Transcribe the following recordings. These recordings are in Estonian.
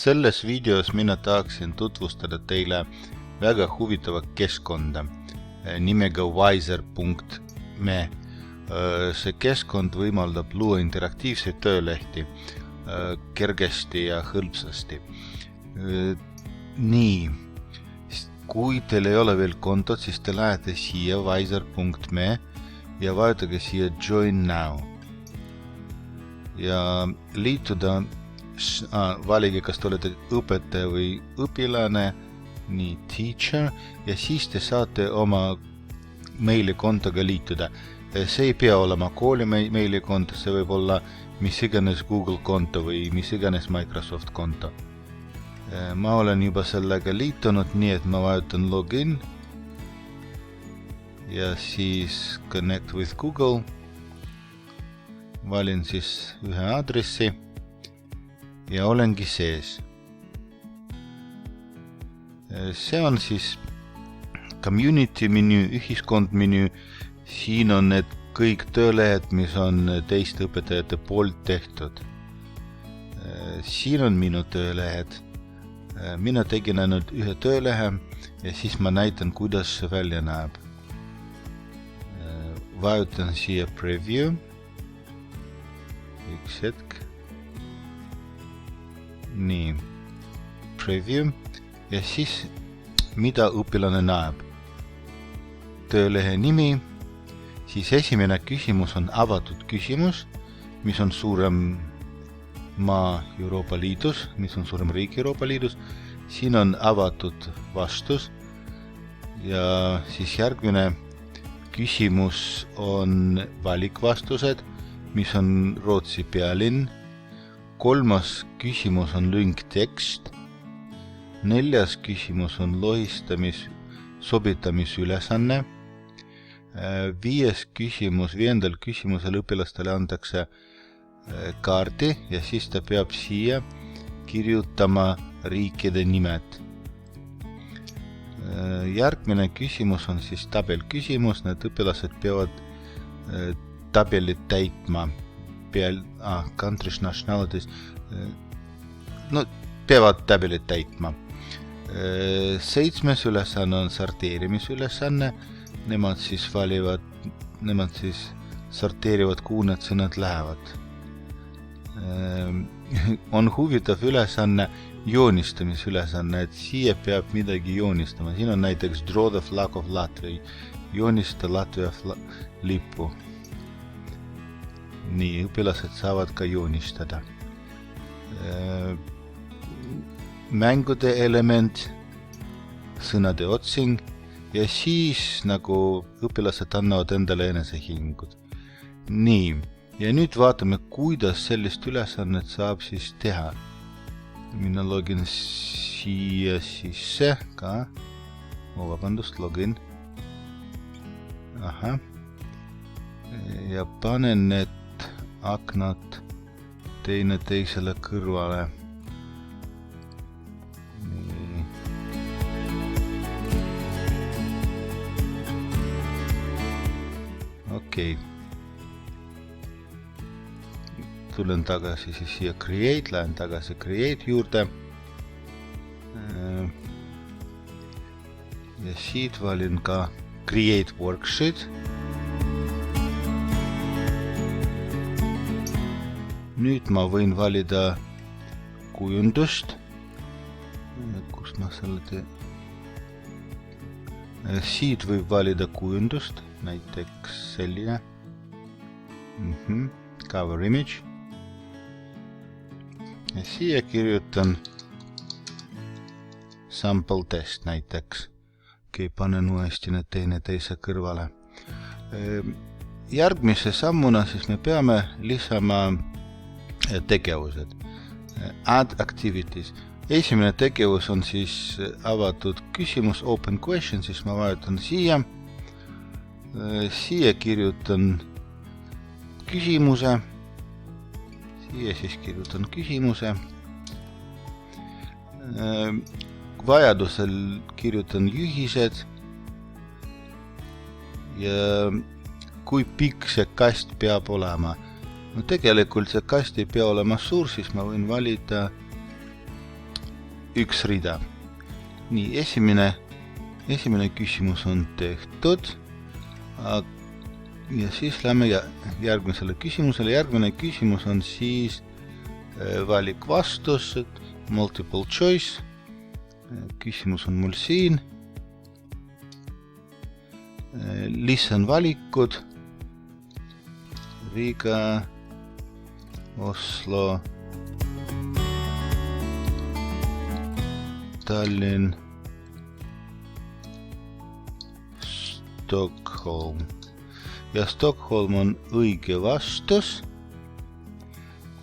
Selles videos mina tahaksin tutvustada teile väga huvitava keskkonda nimega Wiser.me. See keskkond võimaldab luua interaktiivseid töölehti kergesti ja hõlpsasti. Nii, kui teil ei ole veel kontot, siis te lähete siia Wiser.me ja vajutage siia Join Now. Ja liituda, valige, kas te olete õpetaja või õpilane, nii teacher, ja siis te saate oma meilikontoga liituda. See ei pea olema kooli meilikonto, see võib olla mis iganes Google konto või mis iganes Microsoft konto. Ma olen juba sellega liitunud, nii et ma vajutan login ja siis connect with Google. Valin siis ühe aadressi ja olengi sees. See on siis community menü, ühiskond menü. Siin on need kõik töölehed, mis on teiste õpetajate poolt tehtud. Siin on minu töölehed. Mina tegin ainult ühe töölehe ja siis ma näitan, kuidas see välja näeb. Vajutan siia preview. Üks hetk. Nii, preview ja siis mida õpilane näeb. Töölehe nimi, siis esimene küsimus on avatud küsimus, mis on suurem maa Euroopa Liidus, mis on suurem riik Euroopa Liidus. Siin on avatud vastus ja siis järgmine küsimus on valikvastused, mis on Rootsi pealinn. Kolmas küsimus on lünktekst. Neljas küsimus on sobitamisülesanne. Viiendal küsimusel õpilastele antakse kaardi ja siis ta peab siia kirjutama riikide nimed. Järgmine küsimus on siis tabelküsimus, need õpilased peavad tabelit täitma. Countries, nationalities, peavad tabelit täitma. 7. ülesanne on sorteerimisülesanne. Nemad siis sorteerivad, kuhu need sõnad lähevad. On huvitav ülesanne, joonistamisülesanne, et siia peab midagi joonistama. Siin on näiteks draw the flag of Latvia, joonista Latvia lippu. Nii, õpilased saavad ka joonistada. Mängude element, sõnade otsing ja siis nagu õpilased annavad endale enesehingud. Nii, ja nüüd vaatame, kuidas sellist ülesannet saab siis teha. Mina login siia sisse ka. Vabandust, login. Ja panen need aknad teine teisele kõrvale. Nii. Okei. Tulen tagasi siis siia create, lähen tagasi create juurde. Ja siit valin ka create worksheet. Nüüd ma võin valida kujundust. Kus ma selle teen? Siit võib valida kujundust, näiteks selline. Cover image. Ja siia kirjutan sample test näiteks. Panen uuesti need teine teise kõrvale. Järgmise sammuna siis me peame lisama tegevused. Add activities. Esimene tegevus on siis avatud küsimus, open question, siis ma vajutan siia. Siia kirjutan küsimuse. Siia siis kirjutan küsimuse. Vajadusel kirjutan juhised. Ja kui pikk see kast peab olema. No tegelikult see kast ei pea olema suur, siis ma võin valida üks rida. Nii, esimene küsimus on tehtud. Ja siis lähme järgmisele küsimusele. Järgmine küsimus on siis valik vastus, multiple choice. Küsimus on mul siin. Listen valikud. Riga, Oslo, Tallinn, Stockholm. Ja Stockholm on õige vastus.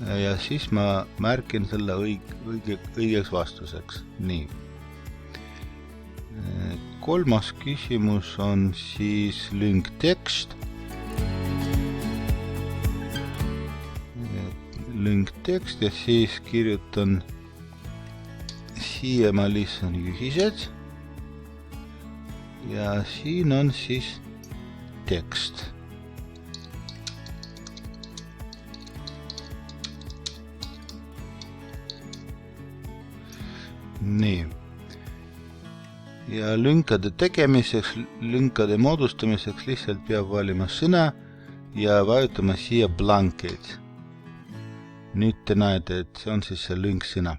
Ja siis ma märkin selle õigeks vastuseks. Nii. Kolmas küsimus on siis lünktekst. Lünktekst ja siis kirjutan siia ma lisan juhised. Ja siin on siis tekst. Nii. Ja lünkade tegemiseks, lünkade moodustamiseks lihtsalt peab valima sõna ja vajutama siia blankeid. Nüüd te näete, et see on siis see lünksõna.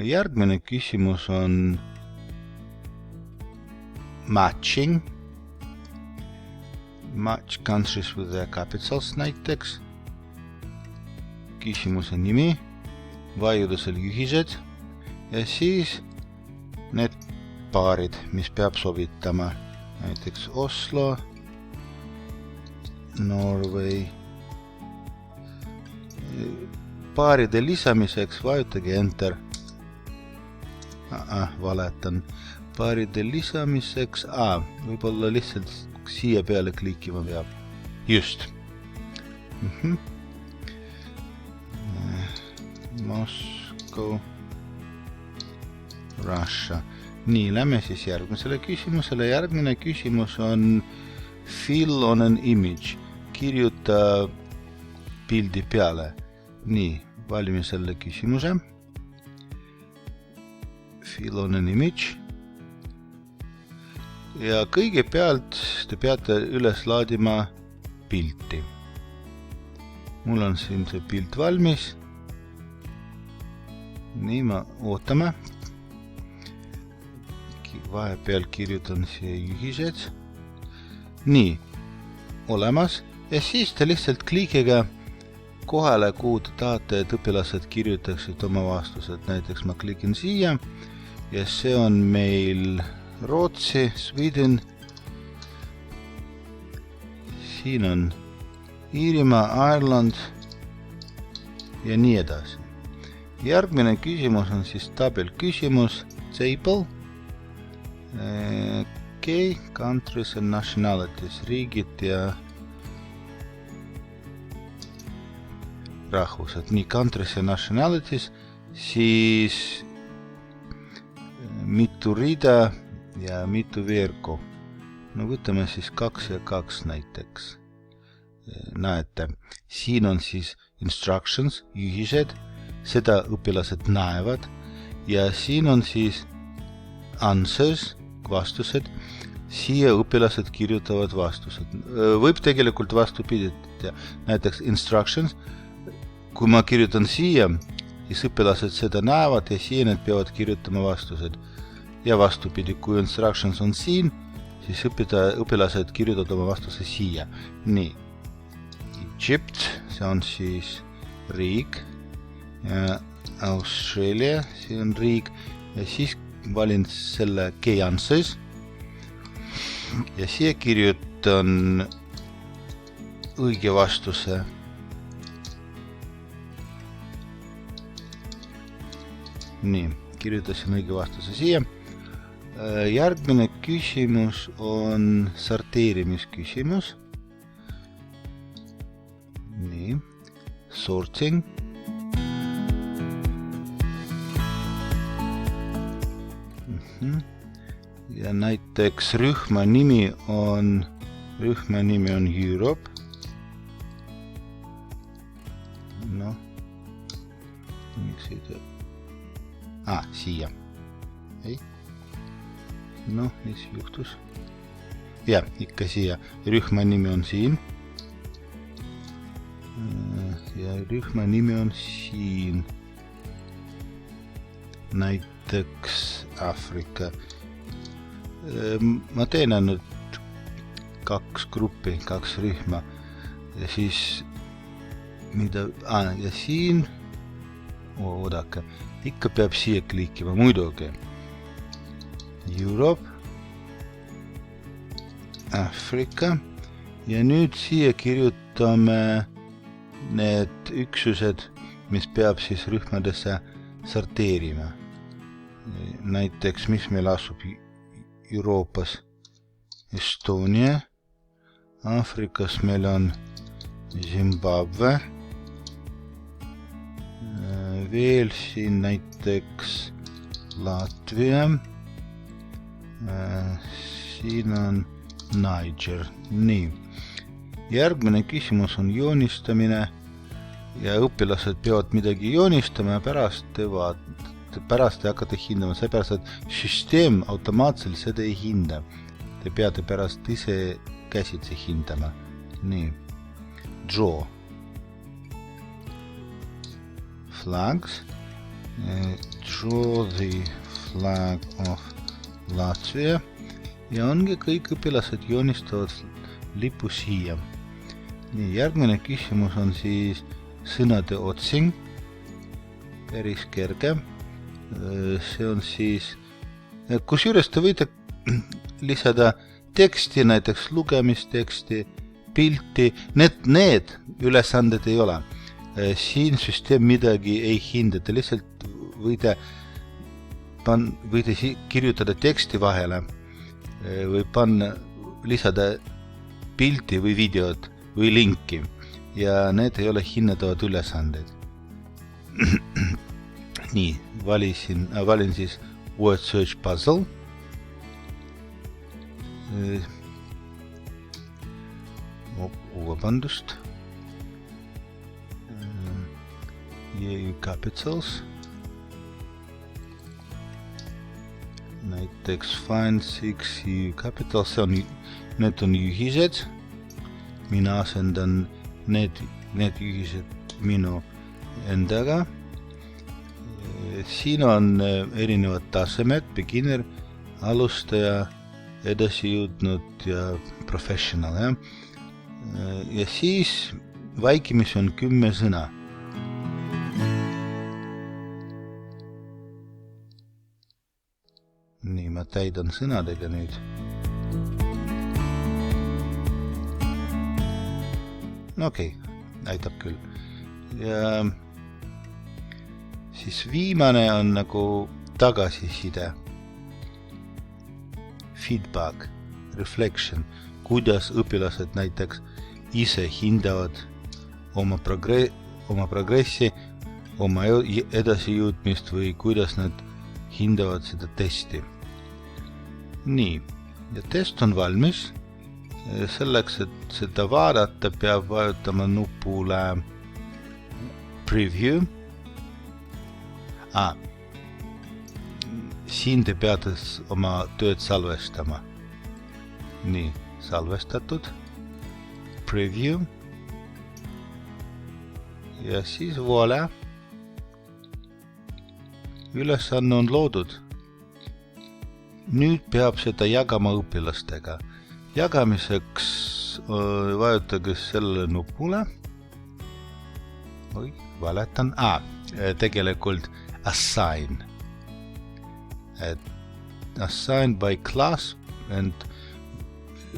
Järgmine küsimus on matching. Match countries with their capitals näiteks. Küsimuse nimi, vajudusel juhised ja siis need paarid, mis peab sobitama. Näiteks Oslo, Norway. Paaride lisamiseks vajutage Enter. Valetan. Paaride lisamiseks, võib-olla lihtsalt siia peale klikima peab. Just. Moscow, Russia. Nii, lähme siis järgmisele küsimusele. Järgmine küsimus on fill on an image. Kirjuta pildi peale. Nii, valime selle küsimuse. Fill on an image. Ja kõigepealt te peate üles laadima pilti. Mul on siin see pilt valmis. Nii, ma ootame. Vahepeal kirjutan siia juhised. Nii, olemas. Ja siis te lihtsalt klikiga kohale, kuhu te tahate, et õpilased kirjutaksid oma vastused. Näiteks ma klikin siia ja see on meil Rootsi, Sweden. Siin on Iirimaa, Ireland ja nii edasi. Järgmine küsimus on siis tabel küsimus, table. Countries and nationalities, riigid ja rahvused. Nii, countries ja nationalities, siis mitu rida ja mitu veergu. No võtame siis 2 ja 2 näiteks. Näete, siin on siis instructions, juhised, seda õpilased näevad ja siin on siis answers, vastused, siia õpilased kirjutavad vastused. Võib tegelikult vastupidi, näiteks instructions, kui ma kirjutan siia, siis õpilased seda näevad ja siia need peavad kirjutama vastused. Ja vastupidi, kui instructions on siin, siis õpilased kirjutavad oma vastuse siia. Nii, Egypt, see on siis riik, ja Australia, see on riik, ja siis valin selle key answers ja siia kirjutan õige vastuse. Nii, kirjutasin õige vastuse siia. Järgmine küsimus on sorteerimisküsimus. Nii, sorting. Ja näiteks rühma nimi on Europe. No, Siia. Ei. No, mis juhtus? Ja, ikka siia. Rühma nimi on siin. Ja rühma nimi on siin. Näiteks Afrika. Ma teen ainult 2 gruppi, 2 rühma. Ja siis mida... ja siin... oodake. Ikka peab siia klikkima, muidugi. Europe. Afrika. Ja nüüd siia kirjutame need üksused, mis peab siis rühmadesse sorteerima. Näiteks, mis meil asub Euroopas? Estonia. Afrikas meil on Zimbabwe. Veel siin näiteks Latvia. Siin on Niger. Nii. Järgmine küsimus on joonistamine ja õpilased peavad midagi joonistama ja pärast ei hakata hindama, seepärast, et süsteem automaatselt seda ei hinda. Te peate pärast ise käsitsi hindama. Nii. Draw. Flags. Draw the flag of Latvia. Ja ongi kõik õpilased joonistavad lipu siia. Nii, järgmine küsimus on siis sõnade otsing. Päris kerge. See on siis, kusjuures te võite lisada teksti, näiteks lugemisteksti, pilti. Need ülesanded ei ole. Siin süsteem midagi ei hinda. Te lihtsalt võite kirjutada teksti vahele või lisada pilti või videot või linki ja need ei ole hinnatavad ülesanded. Nii, valin siis word search puzzle. Vabandust. EU capitals. Näiteks find 6 EU capitals, need on juhised. Mina asendan need juhised minu endaga. Siin on erinevad tasemed, beginner, alustaja, edasijõudnud ja professional. Ja siis vaikimis on 10 sõna. Nii, ma täidan sõnadega nüüd. No okei, näitab küll. Ja siis viimane on nagu tagasiside. Feedback, reflection, kuidas õpilased näiteks ise hindavad oma progressi, oma edasijõudmist või kuidas nad hindavad seda testi. Nii, ja test on valmis. Selleks, et seda vaadata, peab vajutama nupule preview. Siin te peate oma tööd salvestama. Nii, salvestatud. Preview. Ja siis voilà. Ülesanne on loodud. Nüüd peab seda jagama õpilastega. Jagamiseks vajutage selle nupule. Valetan. Tegelikult assign. Assign by class and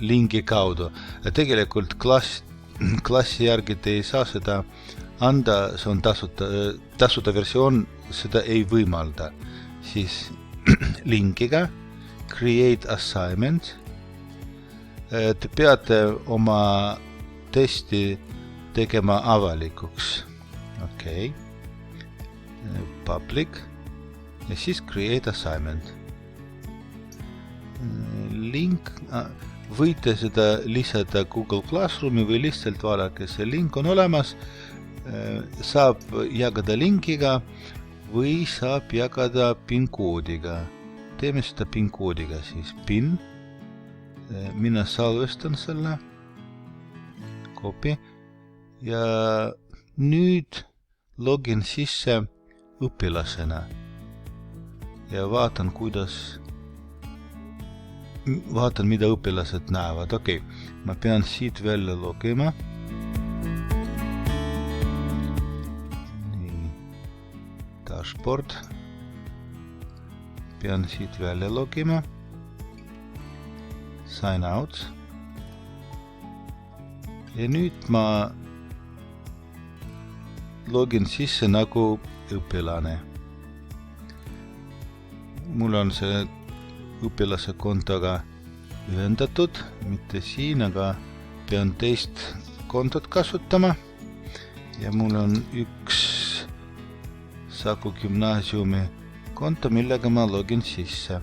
lingi kaudu. Tegelikult klassi järgi te ei saa seda anda, see on tasuta versioon, seda ei võimalda. Siis linkiga create assignment. Te peate oma testi tegema avalikuks. Okei. Public. Ja siis create assignment. Link. Võite seda lisada Google Classroomi või lihtsalt vaadake, see link on olemas. Saab jagada linkiga või saab jagada PIN-koodiga. Teeme seda PIN-koodiga siis. PIN. Mina salvestan selle. Copy. Ja nüüd login sisse õpilasena. Ja vaatan, mida õpilased näevad. Okei, ma pean siit välja logima. Nii, dashboard. Pean siit välja logima. Sign out. Ja nüüd ma login sisse nagu õpilane. Mul on see õpilase kontoga ühendatud, mitte siin, aga pean teist kontot kasutama. Ja mul on üks Saku gümnaasiumi konto, millega ma login sisse.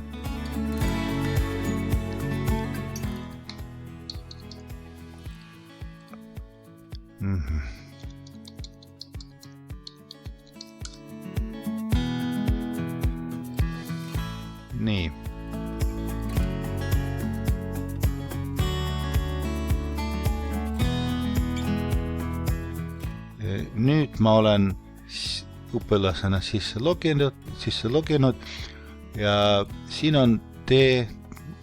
Nii. Nüüd ma olen õpilasena sisse loginud ja siin on tee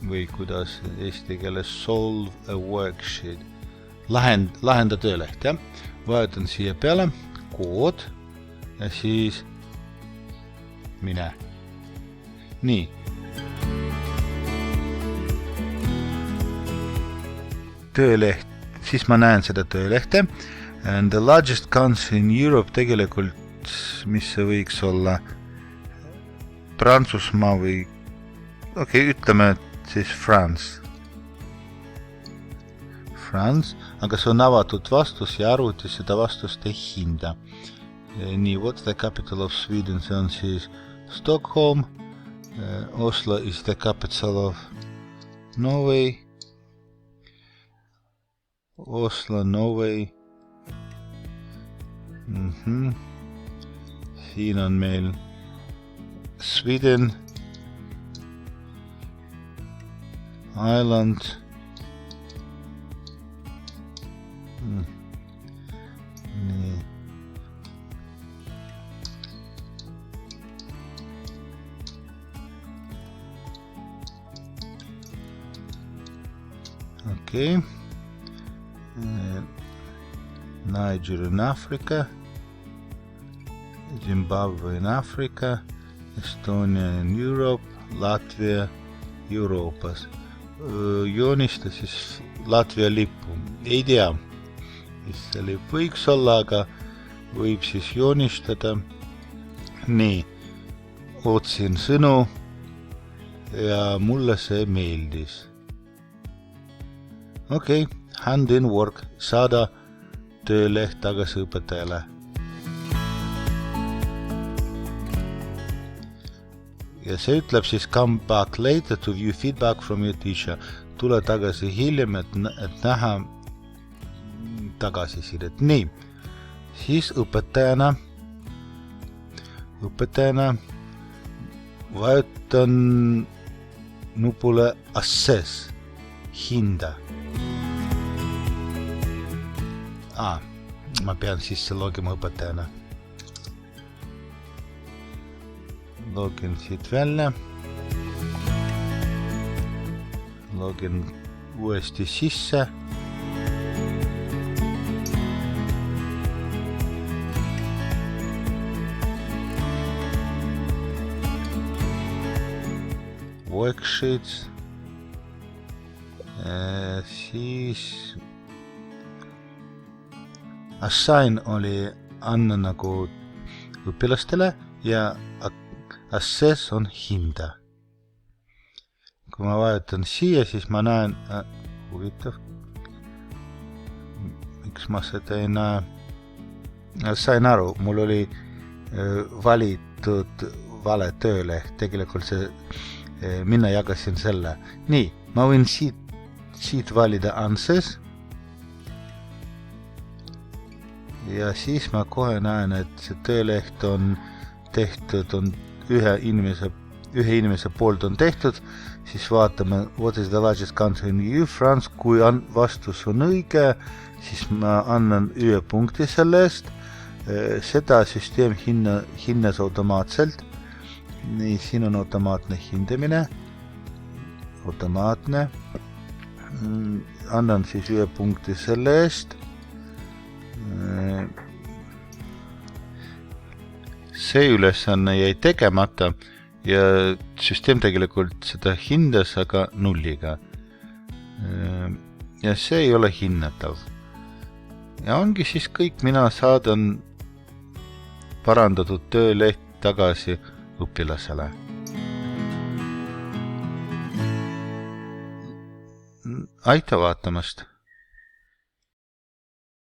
või kuidas eesti keeles solve a worksheet. Lahenda tööleht, jah. Vajutan siia peale, kood ja siis mine. Nii. Tööleht, siis ma näen seda töölehte. And the largest country in Europe tegelikult, mis see võiks olla, Prantsusmaa või, ütleme siis France, aga see on avatud vastus ja arvuti seda vastust ei hinda. Nii, what's the capital of Sweden? See on siis Stockholm. Oslo is the capital of Norway. Oslo, Norway. Siin on meil Sweden, Ireland, nii. Okei. Niger in Africa, Zimbabwe in Africa, Estonia in Europe, Latvia Euroopas. Joonista siis Latvia lippu. Ei tea, mis see lipp võiks olla, aga võib siis joonistada. Nii, otsin sõnu ja mulle see meeldis. Okei, hand in work, saada tööleht tagasi õpetajale. Ja see ütleb siis come back later to view feedback from your teacher. Tule tagasi hiljem, et näha tagasisidet. Nii, siis õpetajana vajutan nupule assess, hinda. Ma pean sisse logima õpetajana. Login siit välja. Login uuesti sisse. Worksheets. Siis assign oli anna nagu õpilastele ja assess on hinda. Kui ma vajutan siia, siis ma näen, huvitav, miks ma seda ei näe. Sain aru, mul oli valitud vale tööleht, tegelikult see, mina jagasin selle. Nii, ma võin siit valida answers. Ja siis ma kohe näen, et see tööleht on tehtud on ühe inimese poolt on tehtud, siis vaatame what is the largest country in EU, France, kui vastus on õige, siis ma annan 1 punkti selle eest. Seda süsteem hinnas automaatselt. Nii, siin on automaatne hindamine. Automaatne. Annan siis 1 punkti selle eest. See ülesanne jäi tegemata ja süsteem tegelikult seda hindas, aga nulliga. Ja see ei ole hinnatav. Ja ongi siis kõik, mina saadan parandatud tööleht tagasi õpilasele. Aitäh vaatamast!